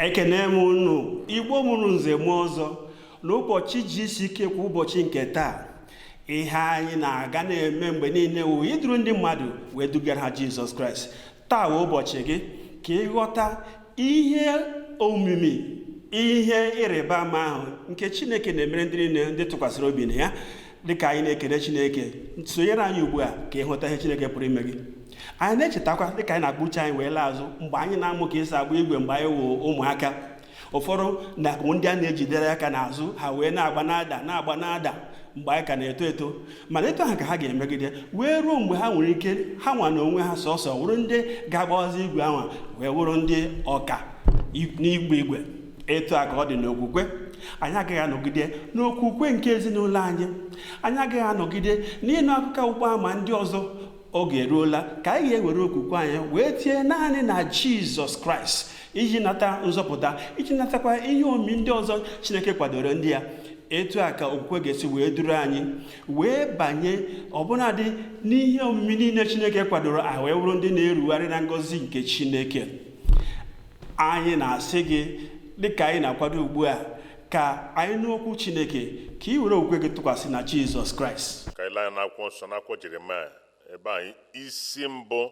ekene m unu Igbo mụrụ nze m ọzọ n'ụbọchị GCK kwa ụbọchị nke taa. Ihe anyị na-aga na-eme mgbe niile wụ iduru ndị mmadụ wee dugara ha Jizọs Kraịst. Taa wụ ụbọchị gị ka ịghọta ihe omimi, ihe ịrịba ama ahụ nke Chineke na-emere ndị niile ndị tụkwasịrị obi na ya. Dịka anyị na-ekele Chineke, sonyere anyị ugbu a ka ịghọta ihe Chineke pụrụ ime gị. Anyị na-echetakwa dịka anyị na-akpụ uche anyị wee laa azụ mgbe anyị na-amụ ka esi agba igwe mgbe anyị wụ ụmụaka. Ụfọdụ na ndị a na-ejidere aka n'azụ ha wee na-agba n'ada mgbe anyị ka na-eto eto, mana eto ha ka ha ga-emegide wee ruo mgbe ha nwere ike ha nwa na onwe ha sọsọ wụrụ ndị ga-agbawazi igwe ahụ wee wụrụ ndị ọka n'igwe igwe. Eto a ka ọ dị n'okwukwe. Anyị agaghị anọgide n'okwukwe nke ezinụlọ anyị. Anyị agaghị anọgide n'ịnụ akụkọ ụgbọ ama ndị ọzọ. Oge eruola ka anyị ga-ewere okwukwe anyị wee tie naanị na Jizọs Kraịst iji nata nzọpụta, iji natakwa ihe omimi ndị ọzọ Chineke kwadoro ndị ya. Etu a ka okwukwe ga-esi wee duru anyị wee banye ọbụnadị n'ihe omimi niile Chineke kwadoro, wee wụrụ ndị na-erugharị na ngọzi nke Chineke. Anyị na-asị gị dịka anyị na-akwado ugbu a ka anyị n'okwu Chineke ka ị were okwukwe gị tụkwasị na Jizọs Kraịst. Ka ile anyị na-akwụkwọ nsọ n'akwụkwọ Jeremaya ebe anyị isi mbụ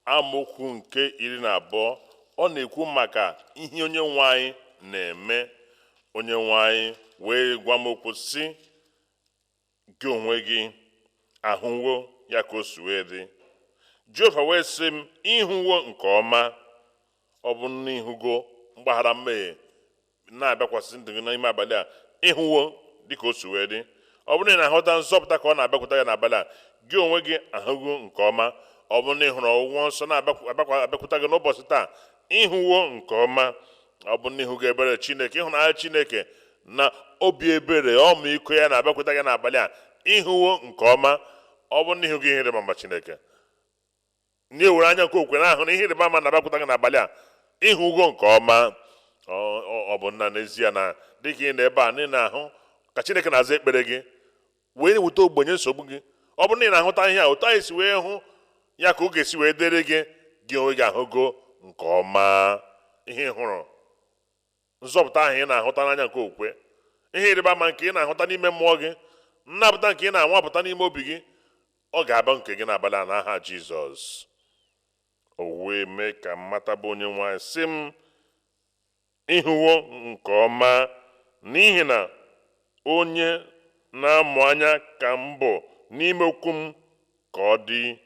amaokwu nke 12, ọ na-ekwu maka ihe onye nwe anyị na-eme. Onye nwe anyị wee gwa m okwu sị, gị onwe gị ahụwo ya ka o si wee dị. Jehova wee sị m, ịhụwo nke ọma, ọ bụ na ịhụgo mgbaghara mmehie na-abịakwasị ndụ gị n'ime abalị a, ịhụwo dịka o si wee dị. Ọ bụrụ na ị na-ahụta nzọpụta ka ọ na-abịakwute gị n'abalị a, gị onwe gị ahụgo nke ọma. Ọ bụrụ na ị hụrụ ọgwụgwọ nsọ na-abịakwute gị n'ụbọchị taa, ịhụwo nke ọma. Ọ bụ na ịhụgo ebere Chineke, ịhụnanya Chineke na obi ebere ọmịiko ya na-abịakwute gị n'abalị a, ịhụwo nke ọma. Ọ bụ na ịhụgo ihe ịrịba ama Chineke, na ewere anya nke okwukwe na-ahụ na ihe ịrịba ama na-abịakwute gị n'abalị a, ịhụgo nke ọma. Ọ bụ nna n'ezie na dịka ị na-ebe a na ị na-ahụ ka Chineke na-aza ekpere gị wee weta ogbenye nsogbu gị. Ọ bụrụ na ị na-ahụta ihe a, otu anyị si wee hụ ya ka ọ ga-esi wee dịrị gị, gị onwe gị ahụgo nke ọma. Ihe ị hụrụ, nzọpụta ahụ ị na-ahụta n'anya nke okwukwe, ihe ịrịba ama nke ị na-ahụta n'ime mmụọ gị, nnapụta nke ị na-anwapụta n'ime obi gị, ọ ga-aba nke gị n'abalị a n'aha Jizọs. O wee mee ka mmata bụ onye nwe anyị sị m, ịhụwo nke ọma, n'ihi na onye na-amụ anya ka m bụ n'ime okwu m ka ọ dị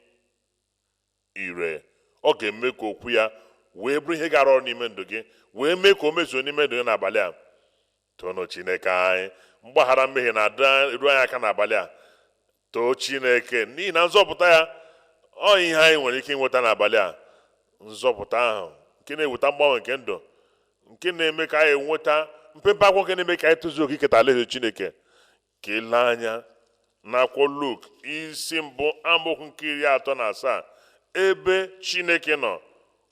ire. Ọ ga-eme ka okwu ya wee bụrụ ihe gara ọrụ n'ime ndụ gị, wee mee ka o mezuo n'ime ndụ gị n'abalị a. Toonu Chineke anyị. Mgbaghara mmehie na-eru anyị aka n'abalị a. Too Chineke n'ihi na nzọpụta ya ọ ihe anyị nwere ike ịnweta n'abalị a. Nzọpụta ahụ nke na-eweta mgbanwe nke ndụ, nke na-eme ka anyị nweta mpempe akwụkwọ nke na-eme ka anyị tozuo oke iketa alaeze Chineke. Ka ile anya n'akwụkwọ Luk isi mbụ amaokwu nke 37, ebe Chineke nọ,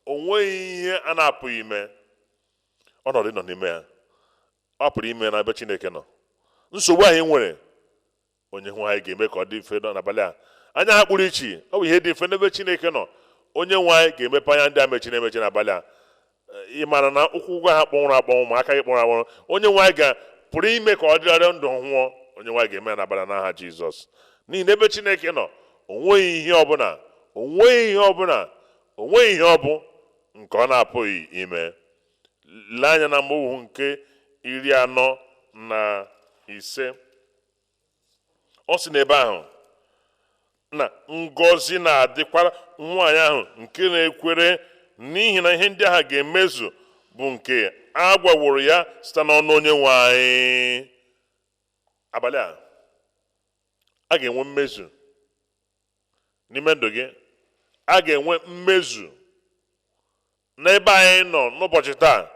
o nweghị ihe a na-apụghị ime. Ọnọdụ nọ n'ime ya, ọ pụrụ ime na ebe Chineke nọ. Nsogbu anyị nwere, onye nwe anyị ga-eme ka ọ dị mfe n'abalị a. Anya ha kpụrụ iche, ọ bụ ihe dị mfe n'ebe Chineke nọ. Onye nwe anyị ga-emepe anya ndị a mechiri emechi n'abalị a. Ị mara na ụkwụ ụgwọ ha kpọnwụrụ akpọnwụ ma aka gị kpọnwụrụ akpọnwụ, onye nwe anyị ga-pụrụ ime ka ọ dịrị ndụ nwụọ. Onye nwe anyị ga-eme ya n'abalị n'aha Jizọs. N'ihi na ebe Chineke nọ, o nweghị ihe ọbụla, ọ bụ nke ọ na-apụghị ime. Lee anya na mgbe nke 45, ọ sị n'ebe ahụ na ngọzi na-adịkwara nwaanyị ahụ nke na-ekwere, n'ihi na ihe ndị ahụ ga-emezu bụ nke a gwaworo ya site n'ọnụ onye nwe anyị. Abalị a ga-enwe mmezu n'ime ndụ gị. A ga-enwe mmezu n'ebe anyị nọ n'ụbọchị taa.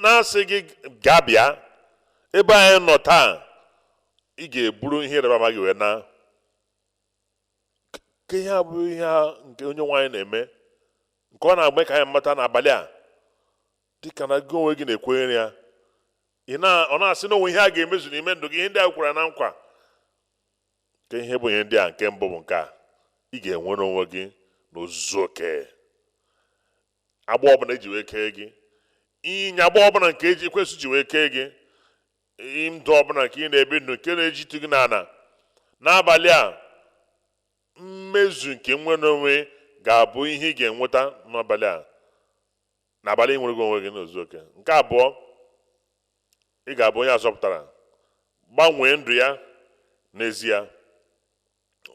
Na-asị gị gaa bịa ebe anyị nọ taa, ị ga-eburu ihe ịrịba ama gị wee na. Ka ihe a bụ ihe nke onye nwe anyị na-eme, nke ọ na-agba ka anyị mata n'abalị a, dịka na gị onwe gị na-ekwenyere ya. Ọ na-asị na onwe ihe a ga-emezu n'ime ndụ gị, ihe ndị a kwere na nkwa. Ka ihe bụ ihe ndị a, nke mbụ bụ nke a, ị ga-enwere onwe gị n'ozuzu oke. Agba ọbụla eji wee kee gị, ịnyagba ọbụla nke eji ekwesị ji wee kee gị, ndụ ọbụla nke ị na-ebi ndụ nke na-ejitu gị n'ala, n'abalị a mmezu nke nwere onwe ga-abụ ihe ị ga-enweta n'abalị a, n'abalị ị nwere gị onwe gị n'ozu oke. Nke abụọ, ị ga-abụ onye azọpụtara, gbanwee ndụ ya n'ezie.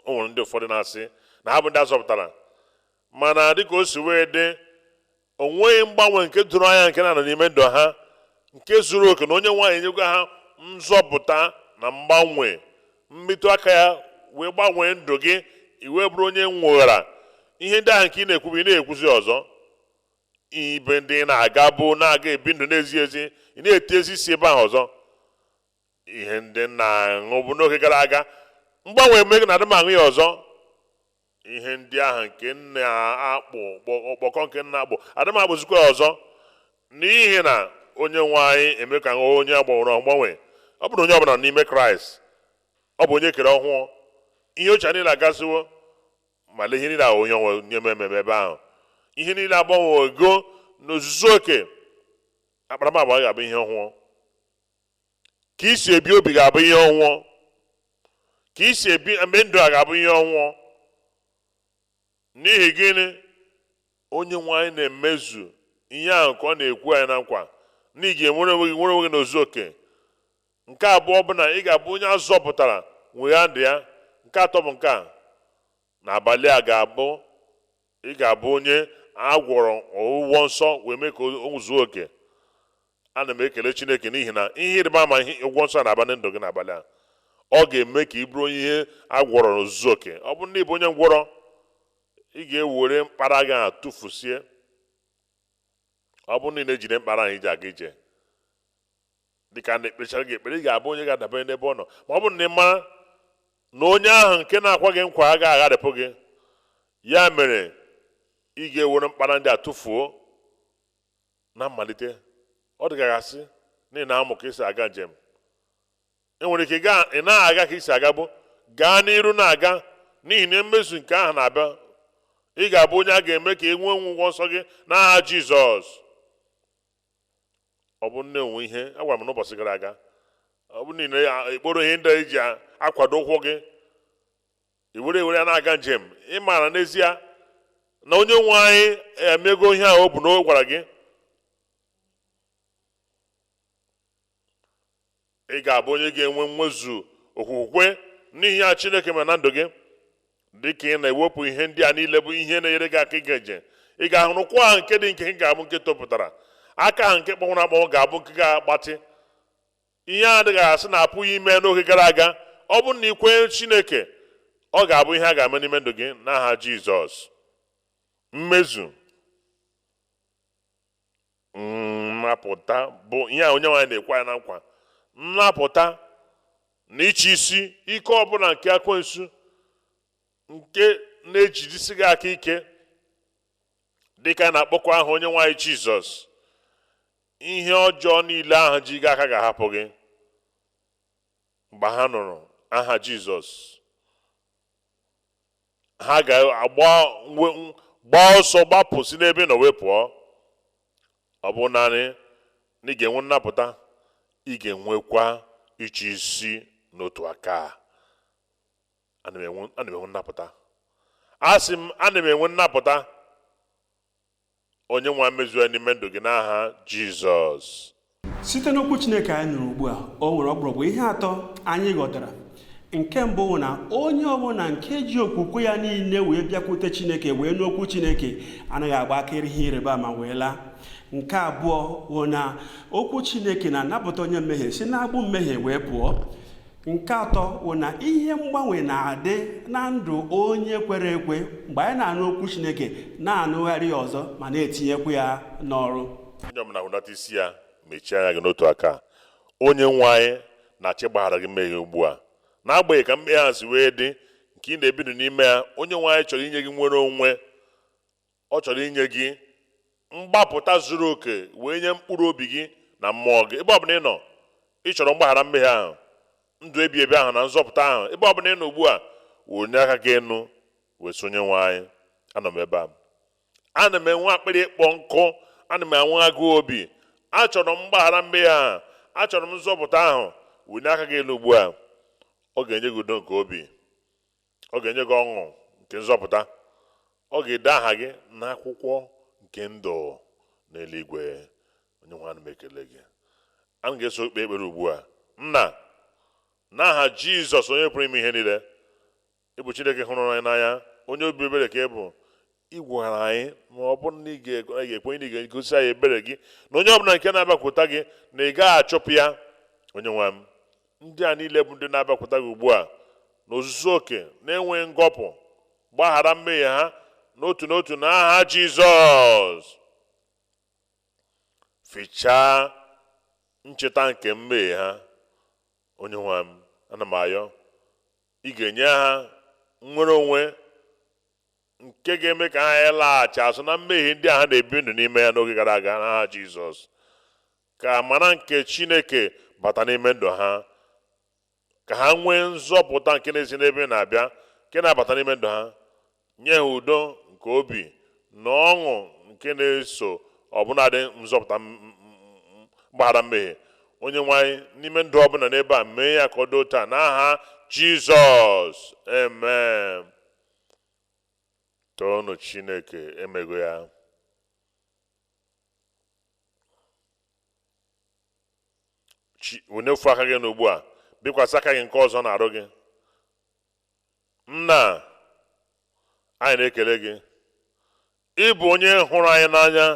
O nwere ndị ụfọdụ na-asị na ha bụ ndị azọpụtara, mana dịka o si wee dị, o nweghị mgbanwe nke doro anya nke na-anọ n'ime ndụ ha nke zuru oke, na onye nwaanyị enyegwa ha nzọpụta na mgbanwe, mmetụ aka ya wee gbanwee ndụ gị, iwe bụrụ onye nweghara ihe ndị ahụ nke ị na-ekwubu, ị na-ekwuzi ọzọ. Ibe ndị na-aga bụ na-aga ebi ndụ na-ezi ezi, ị na-eti ezi isi ebe ahụ ọzọ. Ihe ndị na-aṅụ bụ n'oge gara aga, mgbanwe eme gị na adị m aṅụ ya ọzọ. Ihe ndị ahụ nke na-akpụ ọkpọkọ nke na-akpụ adị m akpụzikwa ya ọzọ, n'ihi na onye nwe anyị eme ka onye agbanwere ọgbanwe. Ọ bụrụ onye ọbụla n'ime Kraịst, ọ bụ onye kere ọhụụ. Ihe ochie niile agasiwo, ma lee ihe niile ahụ onye mmemme ebe ahụ. Ihe niile agbanwego n'ozuzu oke. Akparamagwa ga-abụ ihe ọhụụ, ka isi ebi obi ga-abụ ihe ọhụụ, ka isi ebi mgbe ndụ a ga-abụ ihe ọhụụ. N'ihi gịnị? Onye nwe anyị na-emezu ihe ahụ ka ọ na-ekwu anyị na nkwa, na ị ga-enwere onwe gị n'ozu oke. Nke abụọ bụ na ị ga-abụ onye azọpụtara nwee ndụ ya. Nke atọ bụ nke a, n'abalị a ị ga-abụ onye agwọrọ ọgwụgwọ nsọ wee mee ka o zuo oke. Ana m ekele Chineke n'ihi na ihe ịrịba ama ihe ụgwọ nsọ na-aba ndụ gị n'abalị a. Ọ ga-eme ka ị bụrụ ihe agwọrọ n'ozuzu oke. Ọ bụ na ị bụ onye ngwọrọ, ị ga-ewere mkpara gị atụfusie. Ọ bụ na ị na-ejide mkpara ahụ iji aga ije, dịka na ekpechara gị ekpere, ị ga-abụ onye ga-adabere n'ebe ọ nọ. Ma ọ bụrụ na ị mara na onye ahụ nke na-akwa gị nkwa agaghị agharịpụ gị, ya mere ị ga-ewere mkpara ndị a tụfuo na mmalite. Ọ dịgaghasị n'ihi na amụ ka isi aga njem. Enwere ike ị naghị aga ka isi aga, bụ gaa n'iru na-aga, n'ihi na mmezu nke ahụ na-abịa. Ị ga-abụ onye a ga-eme ka e nwee ụgwọ nsọ gị n'aha Jizọs. Ọ bụ nne onwe ihe agwara m n'ụbọchị gara aga, ọ bụ niile ekporo ihe ndị eji akwado ụkwụ gị, ewere ya na-aga njem, ị maara n'ezie na onye nwe anyị emego ihe ahụ o bu n'o gwara gị. Ị ga-abụ onye ga-enwe mmezu okwukwe n'ihi ya Chineke mere na ndụ gị. Dịka ị na-ewepụ ihe ndị a niile bụ ihe na-enyere gị aka ịga njem, ị ga-ahụrụkwa ahụ nke dị nke ga-abụ nke topụtara. Aka ahụ nke kpọnwụrụ akpọnwụ ga-abụ nke ga-agbatị. Ihe adịghị asị na apụghị ime n'oge gara aga. Ọ bụrụ na ị kwenye Chineke, ọ ga-abụ ihe a ga-eme n'ime ndụ gị n'aha Jizọs. Mmezu nnapụta bụ ihe a onye nwaanyị na-ekwe ya na nkwa. Nnapụta na ịchị isi ike ọbụla nke ekwensu nke na-ejidesi gị aka ike, dịka na-akpọkwa aha onye nwaanyị Jizọs. Ihe ọjọọ niile ahụ ji gị aka ga-ahapụ gị mgbe ha nụrụ aha Jizọs. Ha ga-agba ọsọ gbapụ si n'ebe nọ wee pụọ. Ọ bụ naanị na ị ga-enwe nnapụta, ị ga-enwekwa ịchị isi n'otu aka. Ana m enwe nnapụta. Asị m, ana m enwe nnapụta. Onye nwe mmezu n'ime ndụ gị n'aha Jizọs. Site n'okwu Chineke anyị nụrụ ugbu a, o nwere ọkpụrụkpụ ihe atọ anyị ghọtara. Nke mbụ bụ na onye ọbụla nke ji okwukwe ya niile wee bịakwute Chineke wee n'okwu Chineke anaghị agba akịrị ihe ịrịba ama wee laa. Nke abụọ bụ na okwu Chineke na-anapụta onye mmehie si n'agbụ mmehie wee pụọ. Nke atọ bụ na ihe mgbanwe na-adị na ndụ onye kwere ekwe mgbe anyị na-anụ okwu Chineke na-anụgharị ọzọ ma na-etinyekwu ya n'ọrụ. Onye ọbụla hụnata isi ya, mechie anya gị n'otu aka. Onye nwe anyị na-achị gbaghara gị mmehie ugbu a. N'agbanyeghị ka mmehie ahụ si wee dị nke ị na-ebido n'ime ya, onye nwe anyị chọrọ inye gị nwere onwe. Ọ chọrọ inye gị mgbapụta zuru oke wee nye mkpụrụ obi gị na mmụọ gị. Ebe ọbụla ị nọ, ị chọrọ mgbaghara mmehie ahụ, ndụ ebi ebi ahụ na nzọpụta ahụ. Ebe ọbụla ị nọ ugbu a, wonye aka gị enu wee sonye nwe anyị. Anọ m ebe a, ana m enwe akpịrị ịkpọ nkụ, ana m enwe agụụ obi, achọrọ m mgbaghara mmehie ahụ, achọrọ m nzọpụta ahụ, wunye aka gị elu ugbu a. Ọ ga-enye gị udo nke obi, ọ ga-enye gị ọṅụ nke nzọpụta, ọ ga-ede aha gị n'akwụkwọ nke ndụ n'eluigwe. Onye nwe anyị m ekele gị. Anyị ga-eso kpee ekpere ugbu a. Nna, n'aha Jizọs onye pụrụ ime ihe niile, ịbụ Chineke hụrụ anyị n'anya, onye obi ebere ka ị bụ. Igwara anyị ma ọ bụrụ na ị ga-ekwe na ị ga-egosi anyị ebere gị, na onye ọbụla nke na-abịakwuta gị na ị gaghị achụpụ ya. Onye nwe m, ndị a niile bụ ndị na-abịakwuta gị ugbu a n'ozuzu oke, na-enweghị ngọpụ, gbaghara mmehie ha n'otu n'otu n'aha Jizọs. Fichaa ncheta nke mmehie ha. Onye nwe m, ana m ayọ, ị ga-enye ha nnwere onwe nke ga-eme ka ha laghachi azụ na mmehie ndị a ha na-ebi ndụ n'ime ya n'oge gara aga n'aha Jizọs. Ka amara nke Chineke bata n'ime ndụ ha, ka ha nwee nzọpụta nke na-esi n'ebe na-abịa, nke na-abata n'ime ndụ ha. Nye ha udo nke obi na ọṅụ nke na-eso ọbụnadị nzọpụta mgbaghara mmehie. Onye nwe anyị, n'ime ndụ ọbụla n'ebe a, mee ya ka ọ dị otu a n'aha Jizọs. Amen. Toonu Chineke, emego ya. Wenefu aka gị n'ugbu a, bikwasị aka gị nke ọzọ na-arụ gị. Nna, anyị na-ekele gị. Ị bụ onye hụrụ anyị n'anya,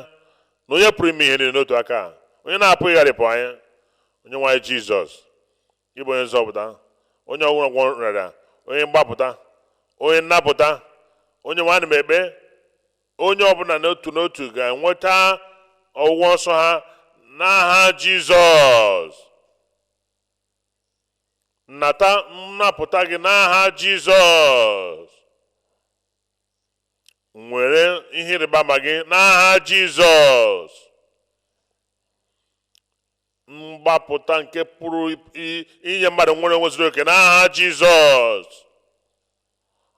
na onye pụrụ ime ihe niile n'otu aka, onye na-apụghị ịgharịpụ anyị. Onye nwe anyị Jizọs, ị bụ onye nzọpụta, onye ọgwụgwọ gwọ nrịa, onye mgbapụta, onye nnapụta. Onye nwe anyị m-ekpe, onye ọbụla n'otu n'otu ga-enweta ọgwụgwọ nsọ ha n'aha Jizọs. Nata nnapụta gị n'aha Jizọs. Nwere ihe ịrịba ama gị n'aha Jizọs. Mgbapụta nke pụrụ inye mmadụ nwere onwe zuru oke n'aha Jizọs.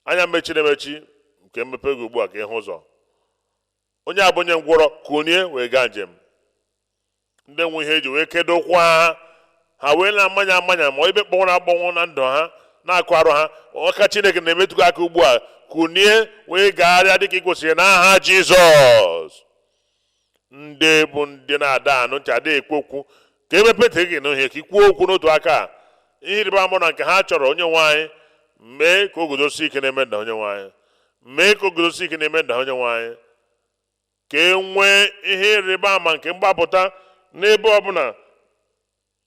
Anya mechiri emechi nke mmepe gị ugbu a ka ịhụ ụzọ. Onye abụ onye ngwọrọ, kunie wee gaa njem. Ndị nwe ihe eji wee kedo ụkwụ ha wee na-amanya ma ebe kpọnwụrụ akpọnwụ na ndụ ha, na-akụ arụ ha. Ọka Chineke na-emetụgo aka ugbu a, kunie wee gagharịa dịka ị kwesịrị n'aha Jizọs. Ndị bụ ndị na-ada anụ ntị, ada ekwu okwu, ka emepete gị n'ihe ka ikwuo okwu n'otu aka. Ihe ịrịba ama na nke ha chọrọ, onye nwe anyị, mee ka o guzosi ike n'ime ndụ onye nwe anyị. Mee ka o guzosi ike n'ime ndụ onye nwe anyị. Ka e nwee ihe ịrịba ama nke mgbapụta n'ebe ọbụla,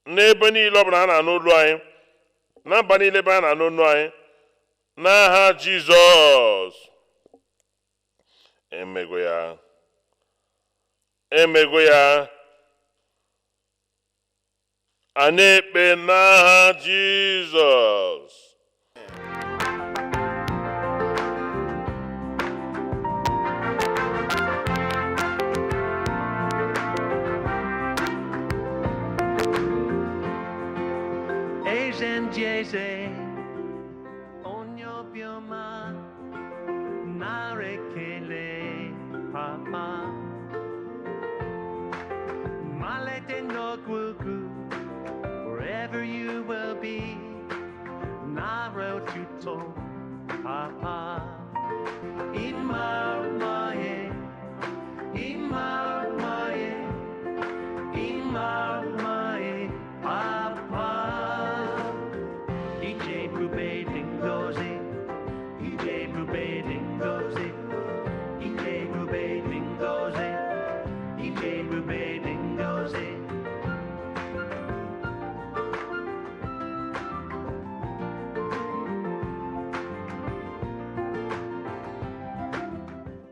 n'ebe niile ọbụla ha na-anụ olu anyị, na mba niile ebe ha na-anụ olu anyị, n'aha Jizọs. Emego ya, emego ya. A na-ekpe n'aha Jizọs. Jeze onye obiọma nara ekele papa, malete n'ọgwụgwụ, wherever you will be, nara otuto papa. Imarumaye, imarumaye, imarumaye papa.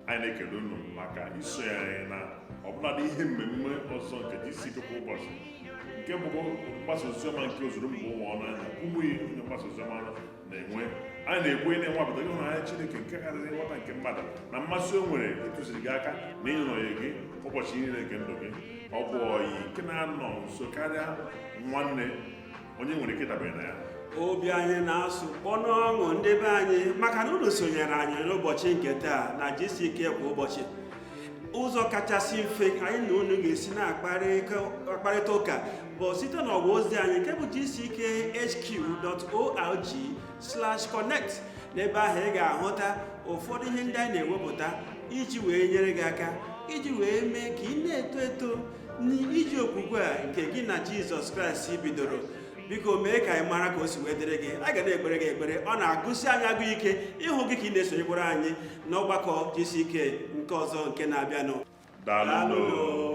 Anyị na-ekele unu maka iso anyị na ọbụladị ihe mmemme ọzọ nke GCK kwa ụbọchị, nke bụkwa mgbasa oziọma nke ozuru mba ụwa ọnụ anya Kumuyi onye mgbasa oziọma na-enwe. Anyị na-ekwu ihe na-enwapụta gị hụnanya Chineke nke karịrị nghọta nke mmadụ, na mmasị o nwere ịtụziri gị aka na ịnọnye gị ụbọchị niile nke ndụ gị. Ọ bụ ọyị nke na-anọ nso karịa nwanne onye nwere ike dabere na ya. Obi anyị na-asụ kpọnụ ọṅụ ndị be anyị maka na unu sonyere anyị n'ụbọchị nke taa na GCK kwa ụbọchị. ụzọ kachasị mfe anyị na unu ga-esi na-akparịta ụka bụ site n'ọwa ozi anyị nke bụ gckhq.org/connect. n'ebe ahụ ị ga-ahụta ụfọdụ ihe ndị anyị na-ewepụta iji wee nyere gị aka, iji wee mee ka ị na-eto eto n'iji okwukwe a nke gị na Jizọs Kraịst bidoro. Biko mee ka anyị mara ka o si wee dịrị gị. A ga na-ekpere gị ekpere, ọ na-agụsi anyị agụ ike ịhụ gị ka ị na-esonyekwara anyị n'ọgbakọ GCK nke ọzọ nke na-abịanụ. Daalụ.